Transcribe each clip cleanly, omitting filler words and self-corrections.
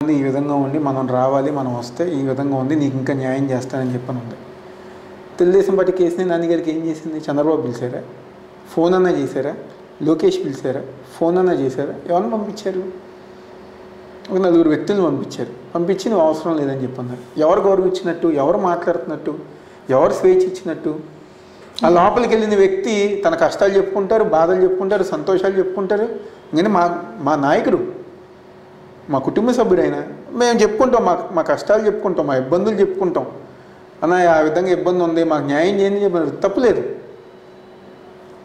ఈ విధంగా ఉండి మనం రావాలి, మనం వస్తే ఈ విధంగా ఉంది, నీకు ఇంకా న్యాయం చేస్తానని చెప్పని ఉంది. తెలుగుదేశం పార్టీ కేసుని నాన్నగారికి ఏం చేసింది? చంద్రబాబు పిలిచారా? ఫోన్ అన్నా చేశారా? లోకేష్ పిలిచారా? ఫోన్ అన్నా చేశారా? ఎవరిని పంపించారు? ఒక 4 వ్యక్తులను పంపించారు. పంపించి నువ్వు అవసరం లేదని చెప్పన్నారు. ఎవరు గౌరవం ఇచ్చినట్టు? ఎవరు మాట్లాడుతున్నట్టు? ఎవరు స్వేచ్ఛ ఇచ్చినట్టు? ఆ లోపలికి వెళ్ళిన వ్యక్తి తన కష్టాలు చెప్పుకుంటారు, బాధలు చెప్పుకుంటారు, సంతోషాలు చెప్పుకుంటారు. కానీ మా నాయకుడు, మా కుటుంబ సభ్యుడైనా మేము చెప్పుకుంటాం, మా కష్టాలు చెప్పుకుంటాం, మా ఇబ్బందులు చెప్పుకుంటాం. అన్న ఆ విధంగా ఇబ్బంది ఉంది, మాకు న్యాయం చేయండి చెప్పిన తప్పులేదు.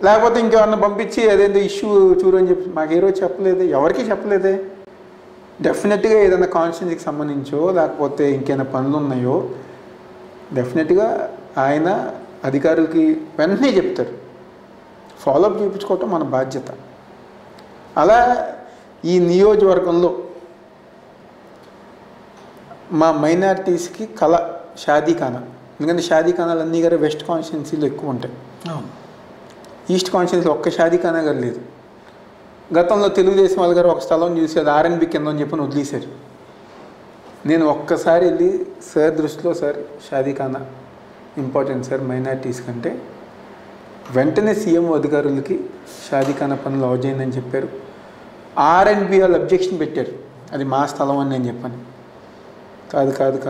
లేకపోతే ఇంకెవరన్నా పంపించి అదేందో ఇష్యూ చూడు అని చెప్పి మాకు ఏ రోజు చెప్పలేదు, ఎవరికీ చెప్పలేదే. డెఫినెట్గా ఏదైనా కాన్స్టిట్యూన్సీకి సంబంధించో లేకపోతే ఇంకేమైనా పనులు ఉన్నాయో డెఫినెట్గా ఆయన అధికారులకి వెంటనే చెప్తారు. ఫాలోఅప్ చేయించుకోవటం మన బాధ్యత. అలా ఈ నియోజకవర్గంలో మా మైనారిటీస్కి కళ షాదీఖానా. ఎందుకంటే షాదీఖానాలు అన్నీ గారు వెస్ట్ కాన్స్టిట్యున్సీలో ఎక్కువ ఉంటాయి. ఈస్ట్ కాన్స్టిట్యున్సీలో ఒక్క షాదీఖానా గారు లేదు. గతంలో తెలుగుదేశం వాళ్ళ గారు ఒక స్థలం చూసి అది ఆర్ఎన్బి కింద అని చెప్పని వదిలేశారు. నేను ఒక్కసారి వెళ్ళి సార్ దృష్టిలో సార్ షాదీఖానా ఇంపార్టెంట్ సార్ మైనారిటీస్ కంటే, వెంటనే సీఎం అధికారులకి షాదీఖానా పనులు అవజేయండి చెప్పారు. ఆర్ఎన్బి వాళ్ళు అబ్జెక్షన్ పెట్టారు, అది మా స్థలం అని నేను చెప్పాను. కాదు